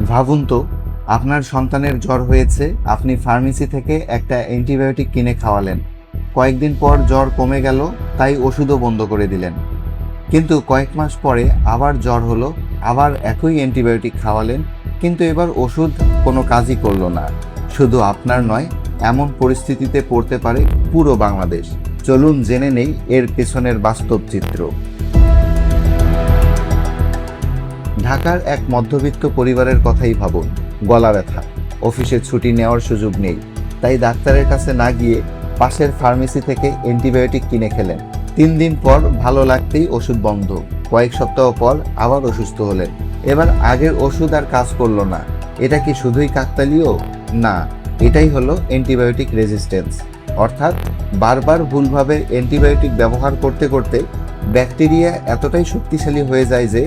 ভাবুন তো, আপনার সন্তানের জ্বর হয়েছে, আপনি ফার্মেসি থেকে একটা অ্যান্টিবায়োটিক কিনে খাওয়ালেন। কয়েকদিন পর জ্বর কমে গেল, তাই ওষুধও বন্ধ করে দিলেন। কিন্তু কয়েক মাস পরে আবার জ্বর হলো, আবার একই অ্যান্টিবায়োটিক খাওয়ালেন, কিন্তু এবার ওষুধ কোনো কাজই করলো না। শুধু আপনার নয়, এমন পরিস্থিতিতে পড়তে পারে পুরো বাংলাদেশ। চলুন জেনে নেই এর পেছনের বাস্তব চিত্র। ঢাকার এক মধ্যবিত্ত পরিবারের কথাই ভাবুন। গলা ব্যথা, অফিসে ছুটি নেওয়ার সুযোগ নেই, তাই ডাক্তারের কাছে না গিয়ে পাশের ফার্মেসি থেকে অ্যান্টিবায়োটিক কিনে খেলেন। 3 দিন পর ভালো লাগতেই ওষুধ বন্ধ। কয়েক সপ্তাহ পর আবার অসুস্থ হলেন। এবার আগের ওষুধ আর কাজ করলো না। এটা কি শুধুই কাকতালীয়? না, এটাই হলো অ্যান্টিবায়োটিক রেজিস্ট্যান্স। অর্থাৎ বারবার ভুলভাবে অ্যান্টিবায়োটিক ব্যবহার করতে করতে ব্যাকটেরিয়া এতটাই শক্তিশালী হয়ে যায় যে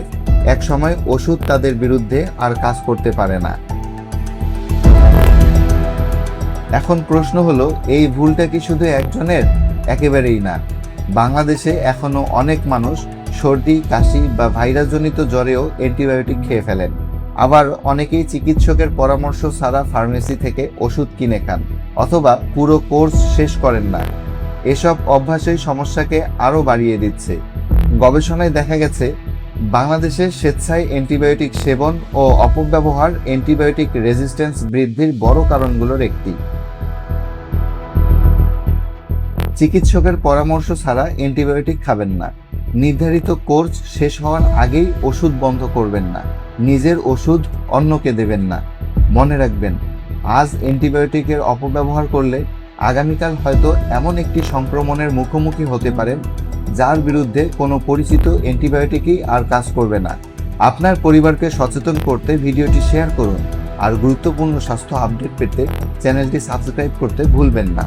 একসময় ওষুধ তাদের বিরুদ্ধে আর কাজ করতে পারে না। এখন প্রশ্ন হলো, এই ভুলটা কি শুধু একজনের? একেবারেই না। বাংলাদেশে এখনো অনেক মানুষ সর্দি, কাশি বা ভাইরাসজনিত জ্বরেও অ্যান্টিবায়োটিক খেয়ে ফেলেন। আবার অনেকেই চিকিৎসকের পরামর্শ ছাড়া ফার্মেসি থেকে ওষুধ কিনে খান, অথবা পুরো কোর্স শেষ করেন না। এসব অভ্যাসই সমস্যাকে আরও বাড়িয়ে দিচ্ছে। গবেষণায় দেখা গেছে, বাংলাদেশে স্বেচ্ছায় অ্যান্টিবায়োটিক সেবন ও অপব্যবহার অ্যান্টিবায়োটিক রেজিস্ট্যান্স বৃদ্ধির বড় কারণগুলোর একটি। চিকিৎসকের পরামর্শ ছাড়া অ্যান্টিবায়োটিক খাবেন না। নির্ধারিত কোর্স শেষ হওয়ার আগেই ওষুধ বন্ধ করবেন না। নিজের ওষুধ অন্যকে দেবেন না। মনে রাখবেন, আজ অ্যান্টিবায়োটিকের অপব্যবহার করলে আগামীকাল হয়তো এমন একটি সংক্রমণের মুখোমুখি হতে পারেন যার বিরুদ্ধে কোনো পরিচিত অ্যান্টিবায়োটিকই আর কাজ করবে না। আপনার পরিবারকে সচেতন করতে ভিডিওটি শেয়ার করুন, আর গুরুত্বপূর্ণ স্বাস্থ্য আপডেট পেতে চ্যানেলটি সাবস্ক্রাইব করতে ভুলবেন না।